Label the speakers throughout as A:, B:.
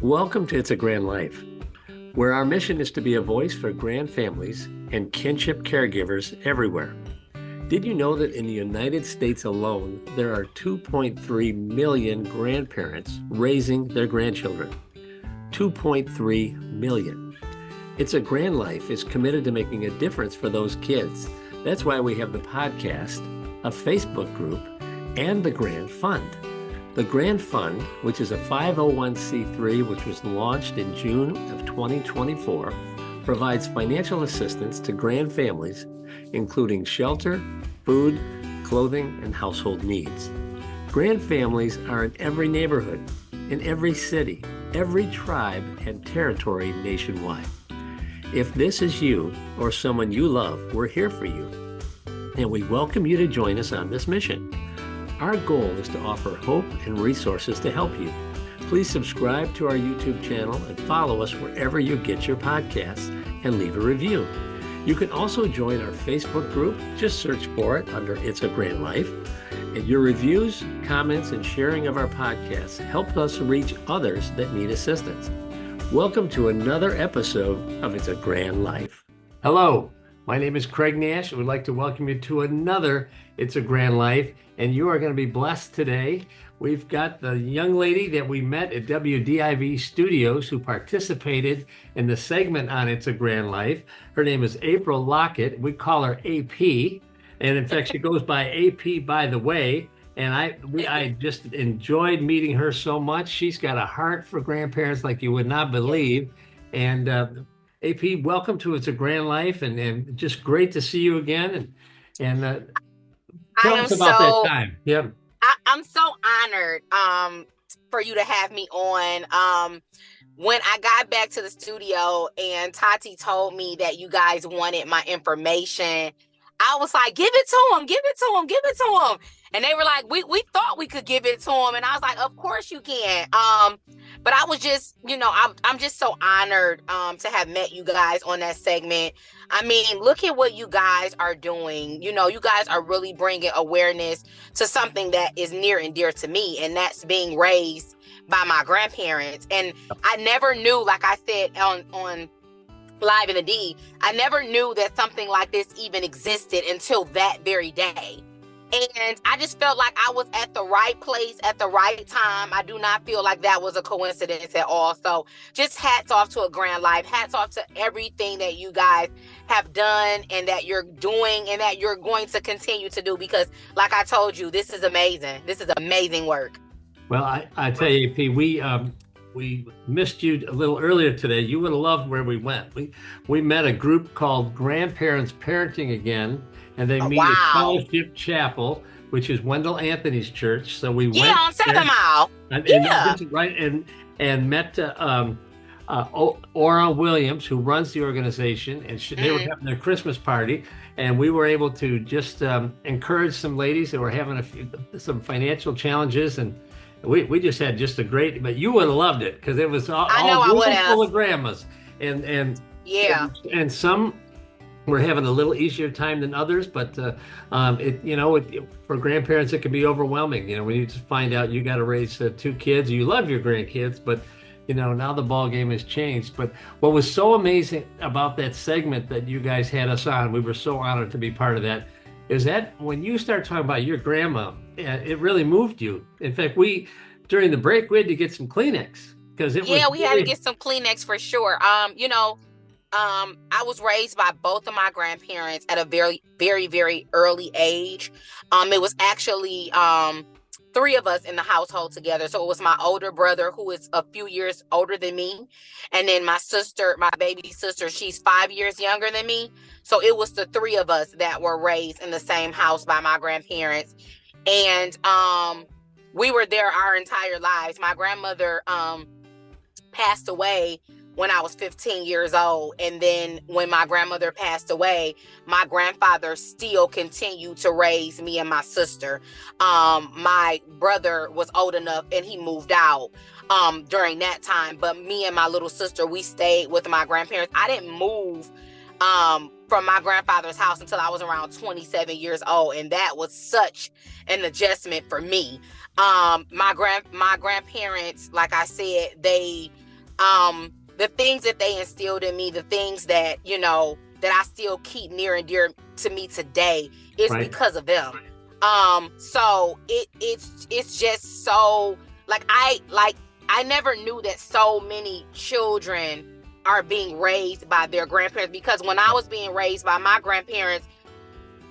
A: Welcome to It's a Grand Life, where our mission is to be a voice for grand families and kinship caregivers everywhere. Did you know that in the United States alone, there are 2.3 million grandparents raising their grandchildren? 2.3 million. It's a Grand Life is committed to making a difference for those kids. That's why we have the podcast, a Facebook group, and the Grand Fund. The Grand Fund, which is a 501c3 which was launched in June of 2024, provides financial assistance to grand families, including shelter, food, clothing, and household needs. Grand families are in every neighborhood, in every city, every tribe and territory nationwide. If this is you or someone you love, we're here for you. And we welcome you to join us on this mission. Our goal is to offer hope and resources to help you. Please subscribe to our YouTube channel and follow us wherever you get your podcasts and leave a review. You can also join our Facebook group. Just search for it under It's a Grand Life. And your reviews, comments, and sharing of our podcasts help us reach others that need assistance. Welcome to another episode of It's a Grand Life. Hello, my name is Craig Nash. I would like to welcome you to another It's a Grand Life. And you are going to be blessed today. We've got the young lady that we met at WDIV Studios who participated in the segment on It's a Grand Life. Her name is April Lockett. We call her AP. And in fact, she goes by AP by the way. And I just enjoyed meeting her so much. She's got a heart for grandparents like you would not believe. And AP, welcome to It's a Grand Life. And just great to see you again. And tell us about that time. Yep.
B: I'm so honored for you to have me on. When I got back to the studio and Tati told me that you guys wanted my information, I was like, give it to him, give it to him, give it to him. And they were like, we thought we could give it to him. And I was like, of course you can. But I was just, I'm just so honored to have met you guys on that segment. I mean, look at what you guys are doing. You guys are really bringing awareness to something that is near and dear to me, and that's being raised by my grandparents. And I never knew, like I said on Live in the D, I never knew that something like this even existed until that very day. And I just felt like I was at the right place at the right time. I do not feel like that was a coincidence at all. So just hats off to a Grand Life. Hats off to everything that you guys have done and that you're doing and that you're going to continue to do. Because like I told you, this is amazing. This is amazing work.
A: Well, I tell you, AP, we missed you a little earlier today. You would have loved where we went. We met a group called Grandparents Parenting Again. And they meet at Fellowship Chapel, which is Wendell Anthony's church. So we went
B: on 7 Mile.
A: And met Ora Williams, who runs the organization, and they were having their Christmas party, and we were able to just encourage some ladies that were having some financial challenges, and we just had just a great. But you would have loved it because it was all full of grandmas, and some. We're having a little easier time than others, but for grandparents, it can be overwhelming. When you just find out you got to raise 2 kids, you love your grandkids, but now the ball game has changed. But what was so amazing about that segment that you guys had us on, we were so honored to be part of that, is that when you start talking about your grandma, it really moved you. In fact, during the break, we had to get some Kleenex because
B: we had to get some Kleenex for sure. I was raised by both of my grandparents at a very, very, very early age. It was actually 3 of us in the household together. So it was my older brother, who is a few years older than me. And then my sister, my baby sister, she's 5 years younger than me. So it was the 3 of us that were raised in the same house by my grandparents. And we were there our entire lives. My grandmother passed away when I was 15 years old. And then when my grandmother passed away, my grandfather still continued to raise me and my sister. My brother was old enough and he moved out during that time. But me and my little sister, we stayed with my grandparents. I didn't move from my grandfather's house until I was around 27 years old. And that was such an adjustment for me. My grandparents, like I said, they the things that they instilled in me, the things that, you know, that I still keep near and dear to me today is
A: Right.
B: because of them. So it's just so I never knew that so many children are being raised by their grandparents, because when I was being raised by my grandparents,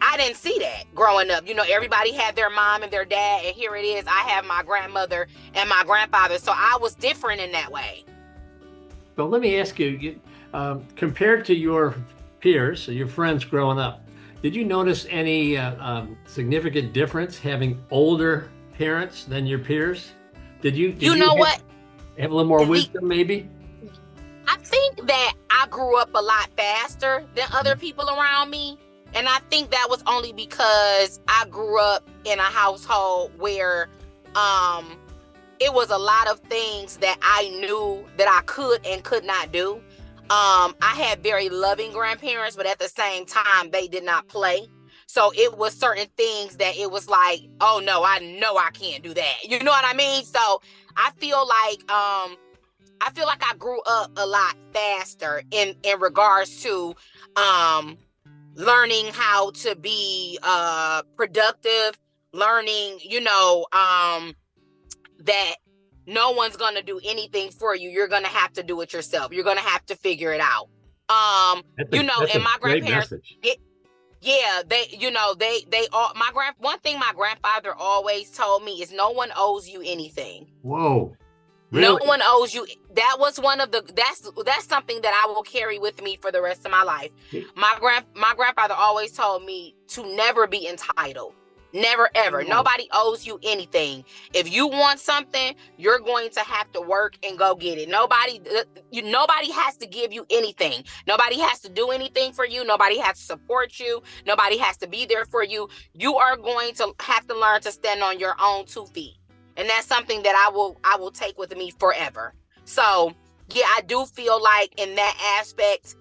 B: I didn't see that growing up. You know, everybody had their mom and their dad, and here it is, I have my grandmother and my grandfather. So I was different in that way.
A: But let me ask you, compared to your peers, your friends growing up, did you notice any significant difference having older parents than your peers? Did you
B: What?
A: have a little more wisdom, maybe?
B: I think that I grew up a lot faster than other people around me. And I think that was only because I grew up in a household where it was a lot of things that I knew that I could and could not do. I had very loving grandparents, but at the same time, they did not play. So it was certain things that it was like, oh no, I know I can't do that. You know what I mean? So I feel like I grew up a lot faster in regards to learning how to be productive, learning, you know, that no one's going to do anything for you. You're going to have to do it yourself. You're going to have to figure it out. You know, and my grandparents, yeah, they, you know, they all, one thing my grandfather always told me is no one owes you anything.
A: Whoa. Really?
B: No one owes you. That was one of the, that's something that I will carry with me for the rest of my life. My grandfather always told me to never be entitled. Never, ever.
A: Oh.
B: Nobody owes you anything. If you want something, you're going to have to work and go get it. Nobody has to give you anything. Nobody has to do anything for you. Nobody has to support you. Nobody has to be there for you. You are going to have to learn to stand on your own 2 feet. And that's something that I will take with me forever. So yeah, I do feel like in that aspect,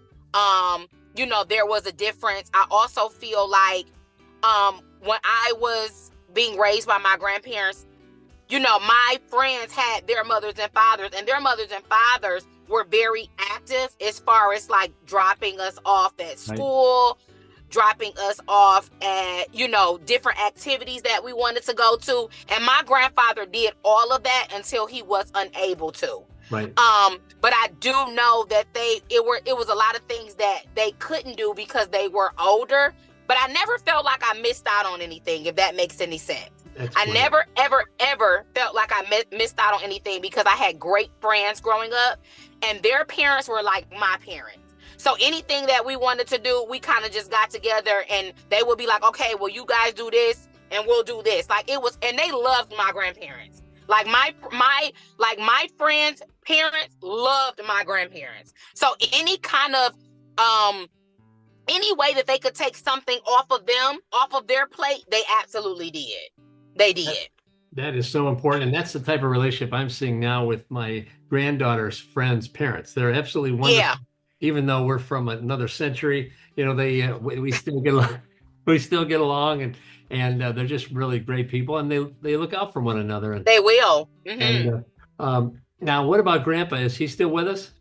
B: you know, there was a difference. I also feel like, when I was being raised by my grandparents, you know, my friends had their mothers and fathers, and their mothers and fathers were very active as far as like dropping us off at school, dropping us off at, you know, different activities that we wanted to go to. And my grandfather did all of that until he was unable to.
A: Right.
B: But I do know that it was a lot of things that they couldn't do because they were older. But I never felt like I missed out on anything, if that makes any sense. I never, ever, ever felt like I missed out on anything because I had great friends growing up, and their parents were like my parents. So anything that we wanted to do, we kind of just got together, and they would be like, okay, well, you guys do this and we'll do this. Like it was, and they loved my grandparents. Like my friends' parents loved my grandparents. So any kind of, any way that they could take something off of them, off of their plate, they absolutely did. They did.
A: That is so important. And that's the type of relationship I'm seeing now with my granddaughter's friends' parents. They're absolutely wonderful. Yeah. Even though we're from another century, you know, we still get along. We still get along, and they're just really great people, and they look out for one another. And
B: they will. Mm-hmm.
A: And now, what about Grandpa? Is he still with us?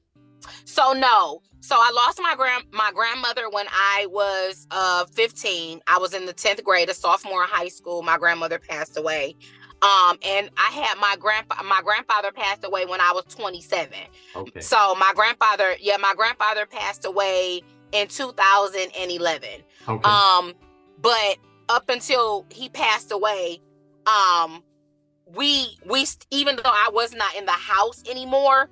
B: So no. So I lost my grandmother when I was 15. I was in the 10th grade, a sophomore in high school. My grandmother passed away. And I had my grandfather passed away when I was 27. Okay. So my grandfather passed away in 2011. Okay. But up until he passed away, we even though I was not in the house anymore,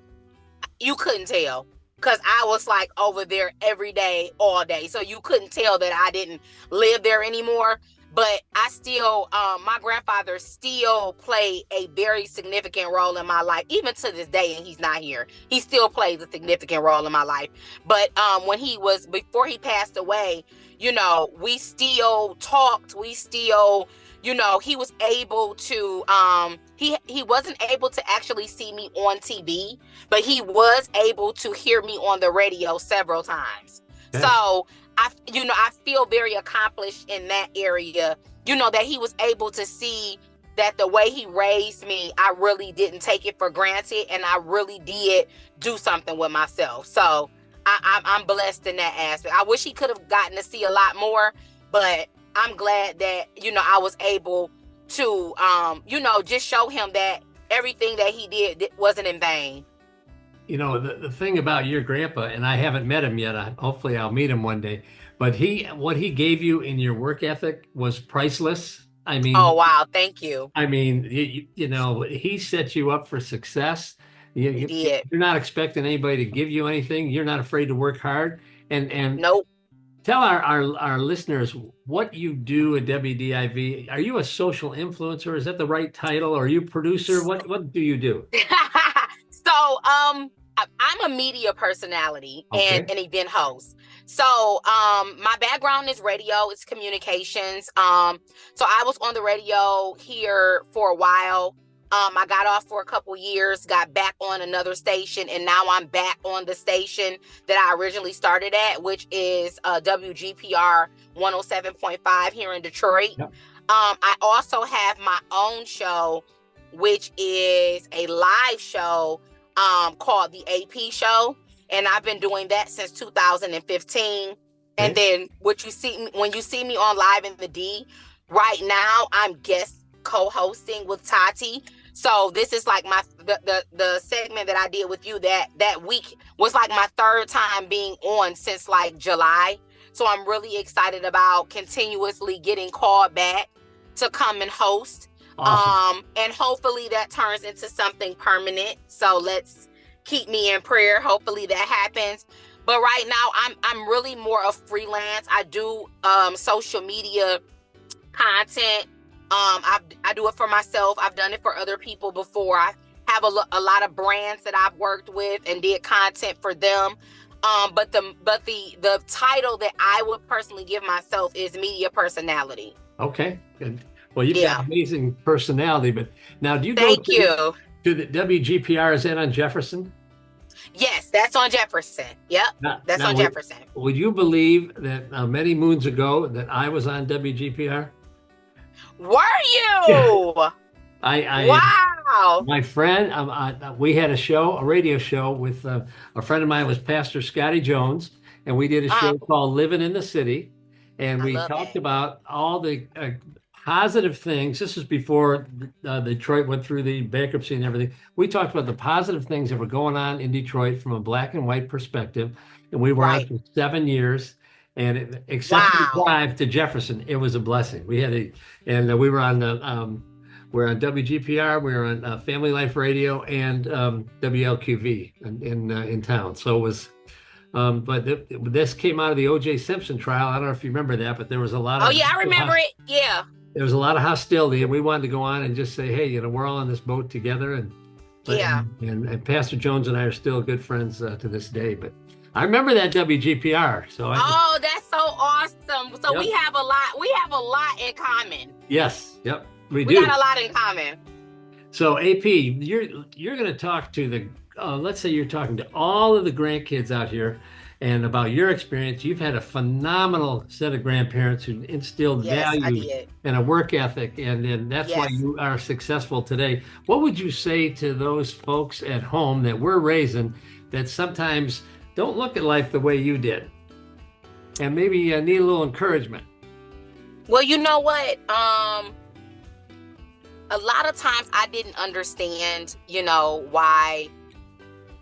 B: you couldn't tell. Because I was like over there every day, all day. So you couldn't tell that I didn't live there anymore. But I still, my grandfather still played a very significant role in my life, even to this day, and he's not here. He still plays a significant role in my life. But before he passed away, you know, we still talked. We still, you know, he was able to, he wasn't able to actually see me on TV, but he was able to hear me on the radio several times. Yeah. So I feel very accomplished in that area, you know, that he was able to see that the way he raised me, I really didn't take it for granted, and I really did do something with myself. So I'm blessed in that aspect. I wish he could have gotten to see a lot more, but I'm glad that, I was able to, just show him that everything that he did wasn't in vain.
A: The thing about your grandpa, and I haven't met him yet. Hopefully I'll meet him one day. But what he gave you in your work ethic was priceless.
B: Oh, wow. Thank you.
A: He set you up for success.
B: He did.
A: You're not expecting anybody to give you anything. You're not afraid to work hard. And
B: nope.
A: Tell our listeners what you do at WDIV. Are you a social influencer? Is that the right title? Are you a producer? What do you do?
B: So, I'm a media personality and an event host. So, my background is radio, it's communications. So I was on the radio here for a while. I got off for a couple years, got back on another station, and now I'm back on the station that I originally started at, which is WGPR 107.5 here in Detroit. Yep. I also have my own show, which is a live show called the AP Show, and I've been doing that since 2015. Okay. And then when you see me on Live in the D, right now I'm guest co-hosting with Tati. So this is like the segment that I did with you that week was like my third time being on since like July. So I'm really excited about continuously getting called back to come and host. Awesome. And hopefully that turns into something permanent. So let's keep me in prayer. Hopefully that happens. But right now I'm really more of freelance. I do social media content. I do it for myself. I've done it for other people before. I have a lot of brands that I've worked with and did content for them. But the title that I would personally give myself is media personality.
A: Okay, good. Well, you've got amazing personality, but now do you go to the WGPR? Is that on Jefferson?
B: Yes, that's on Jefferson. Yep, that's on Jefferson.
A: Would you believe that many moons ago that I was on WGPR?
B: Were you? Wow.
A: My friend, we had a radio show with a friend of mine was Pastor Scotty Jones, and we did a show called Living in the City, and we talked about all the positive things. This is before Detroit went through the bankruptcy and everything. We talked about the positive things that were going on in Detroit from a black and white perspective, and we were on for 7 years. And except for the drive to Jefferson, it was a blessing. We had we were on we're on WGPR, we were on Family Life Radio, and WLQV in town. So it was, but this came out of the O.J. Simpson trial. I don't know if you remember that, but there was a lot of.
B: Oh yeah, I remember it. Yeah.
A: There was a lot of hostility, and we wanted to go on and just say, hey, we're all on this boat together, and Pastor Jones and I are still good friends to this day, but. I remember that WGPR.
B: So that's so awesome. So we have a lot in common.
A: Yes. Yep. We
B: got a lot in common.
A: So AP, you're going to talk to let's say you're talking to all of the grandkids out here and about your experience. You've had a phenomenal set of grandparents who instilled values and a work ethic, and that's why you are successful today. What would you say to those folks at home that we're raising that sometimes don't look at life the way you did, and maybe need a little encouragement?
B: Well, you know what? A lot of times I didn't understand, why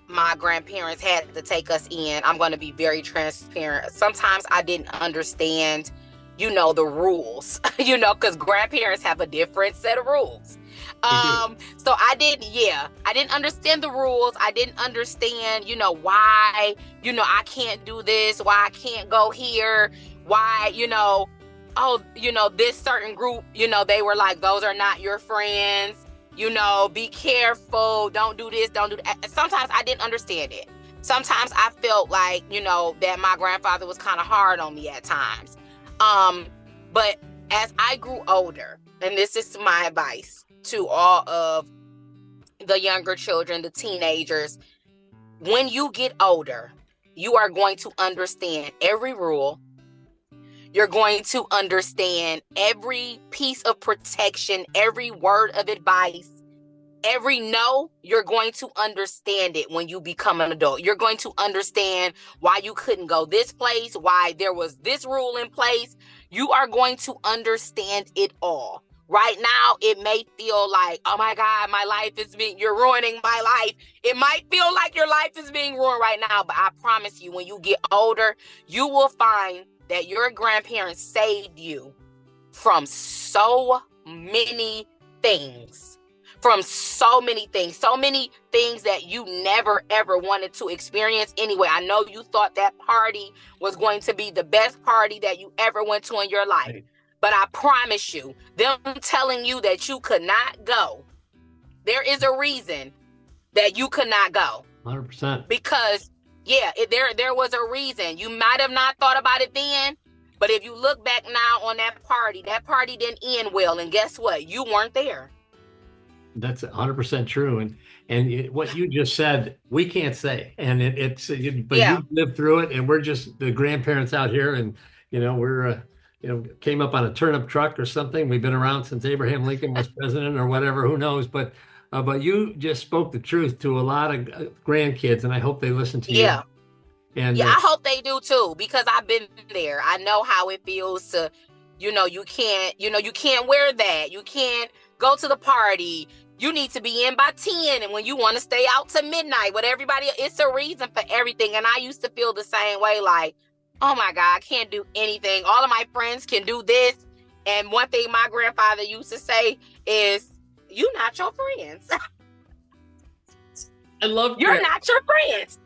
B: my grandparents had to take us in. I'm going to be very transparent. Sometimes I didn't understand, the rules, because grandparents have a different set of rules. So I didn't understand the rules. I didn't understand, why, I can't do this, why I can't go here, why, this certain group, they were like, those are not your friends, be careful, don't do this, don't do that. Sometimes I didn't understand it. Sometimes I felt like, that my grandfather was kind of hard on me at times. But as I grew older, and this is my advice to all of the younger children, the teenagers, when you get older, you are going to understand every rule. You're going to understand every piece of protection, every word of advice, every no. You're going to understand it when you become an adult. You're going to understand why you couldn't go this place, why there was this rule in place. You are going to understand it all. Right now, it may feel like, oh my God, my life is you're ruining my life. It might feel like your life is being ruined right now, but I promise you, when you get older, you will find that your grandparents saved you from so many things. So many things that you never ever wanted to experience anyway. I know you thought that party was going to be the best party that you ever went to in your life. Right. But I promise you, them telling you that you could not go, there is a reason that you could not go.
A: 100%.
B: Because, there was a reason. You might have not thought about it then, but if you look back now on that party didn't end well. And guess what? You weren't there.
A: That's 100% true. And what you just said, we can't say. And but you lived through it, and we're just the grandparents out here. And, we're, came up on a turnip truck or something. We've been around since Abraham Lincoln was president or whatever, who knows. But you just spoke the truth to a lot of grandkids, and I hope they listen to you. And
B: I hope they do too, because I've been there. I know how it feels to, you can't wear that. You can't go to the party. You need to be in by 10. And when you want to stay out to midnight with everybody, it's a reason for everything. And I used to feel the same way, like, oh my God, I can't do anything. All of my friends can do this. And one thing my grandfather used to say is, you're not your friends.
A: I love
B: You're not your friends.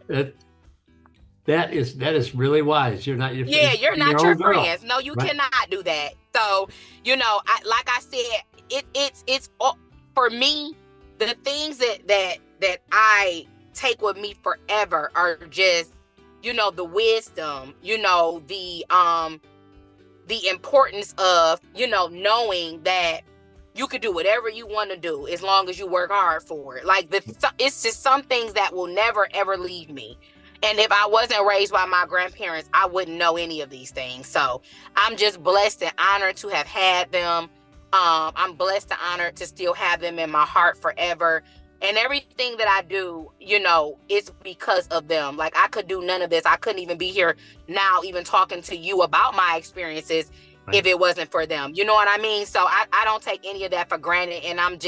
A: That is really wise. You're not your friends.
B: Yeah, you're not your friends. No, you cannot do that. So, like I said, it's for me, the things that I take with me forever are just, the wisdom, the importance of, knowing that you could do whatever you want to do as long as you work hard for it. Like it's just some things that will never, ever leave me. And if I wasn't raised by my grandparents, I wouldn't know any of these things. So I'm just blessed and honored to have had them. I'm blessed and honored to still have them in my heart forever. And everything that I do, it's because of them. Like, I could do none of this. I couldn't even be here now, even talking to you about my experiences if it wasn't for them. You know what I mean? So I don't take any of that for granted. And I'm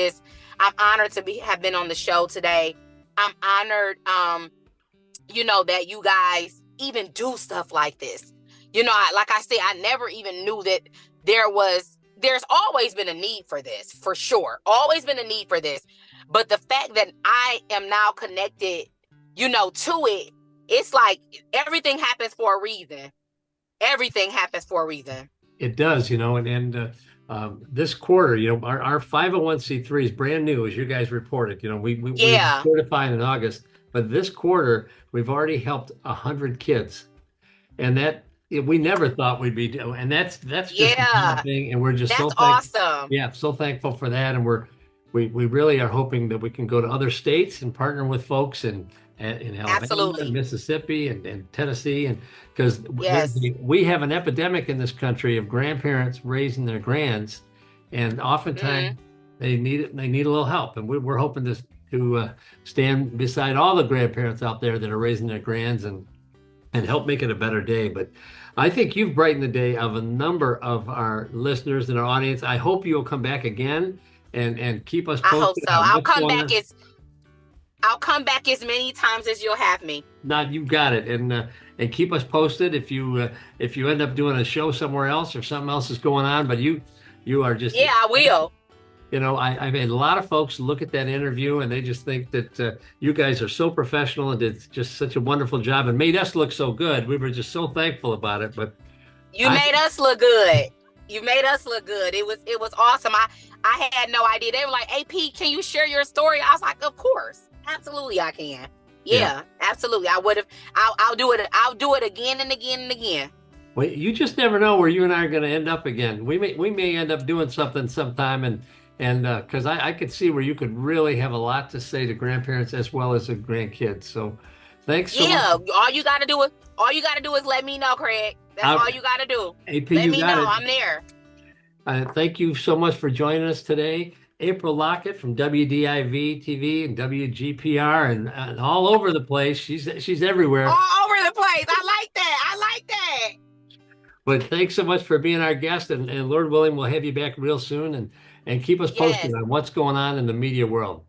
B: honored to have been on the show today. I'm honored, that you guys even do stuff like this. Like I said, I never even knew that there's always been a need for this, for sure. Always been a need for this. But the fact that I am now connected, to it, it's like everything happens for a reason. Everything happens for a reason.
A: It does, and this quarter, our 501c3 is brand new, as you guys reported. We certified in August, but this quarter we've already helped 100 kids, and that we never thought we'd be doing. And that's just a thing, and we're just
B: awesome.
A: Yeah, so thankful for that, and we really are hoping that we can go to other states and partner with folks in Alabama, and Mississippi, and Tennessee, and because we have an epidemic in this country of grandparents raising their grands, and oftentimes they need a little help, and we're hoping to stand beside all the grandparents out there that are raising their grands and help make it a better day. But I think you've brightened the day of a number of our listeners and our audience. I hope you'll come back again and keep us posted.
B: I hope so. I'll come back as many times as you'll have me.
A: You got it. And keep us posted if you end up doing a show somewhere else or something else is going on. But you are just
B: I will.
A: I've had a lot of folks look at that interview and they just think that you guys are so professional and did just such a wonderful job and made us look so good. We were just so thankful about it. But
B: you made us look good. You made us look good. It was awesome. I had no idea. They were like, AP, can you share your story? I was like, of course. Absolutely, I can. Yeah. Absolutely. I would have. I'll do it. I'll do it again and again and again.
A: Well, you just never know where you and I are going to end up again. We may end up doing something sometime, and because I could see where you could really have a lot to say to grandparents as well as the grandkids. So, thanks so much.
B: All you got to do is let me know, Craig. That's all you got to do.
A: AP,
B: Let
A: you
B: me
A: got
B: know.
A: it.
B: I'm there.
A: Thank you so much for joining us today. April Lockett from WDIV TV and WGPR and all over the place. She's everywhere.
B: All over the place. I like that. I like that.
A: But thanks so much for being our guest, and Lord willing, we'll have you back real soon and keep us posted on what's going on in the media world.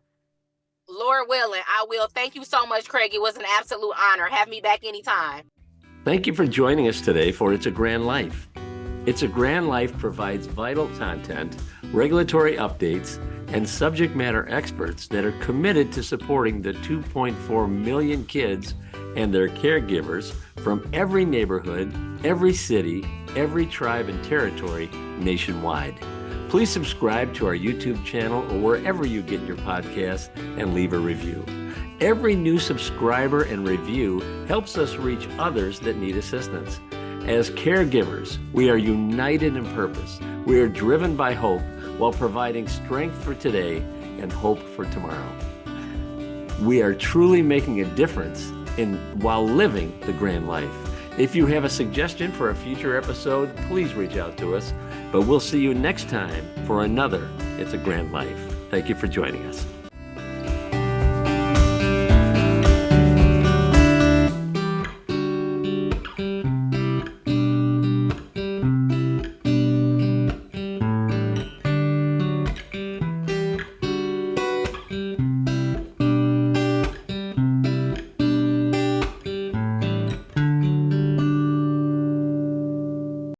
B: Lord willing, I will. Thank you so much, Craig. It was an absolute honor. Have me back anytime.
A: Thank you for joining us today for It's a Grand Life. It's a Grand Life provides vital content, regulatory updates, and subject matter experts that are committed to supporting the 2.4 million kids and their caregivers from every neighborhood, every city, every tribe and territory nationwide. Please subscribe to our YouTube channel or wherever you get your podcasts and leave a review. Every new subscriber and review helps us reach others that need assistance. As caregivers, we are united in purpose. We are driven by hope while providing strength for today and hope for tomorrow. We are truly making a difference while living the grand life. If you have a suggestion for a future episode, please reach out to us. But we'll see you next time for another It's a Grand Life. Thank you for joining us.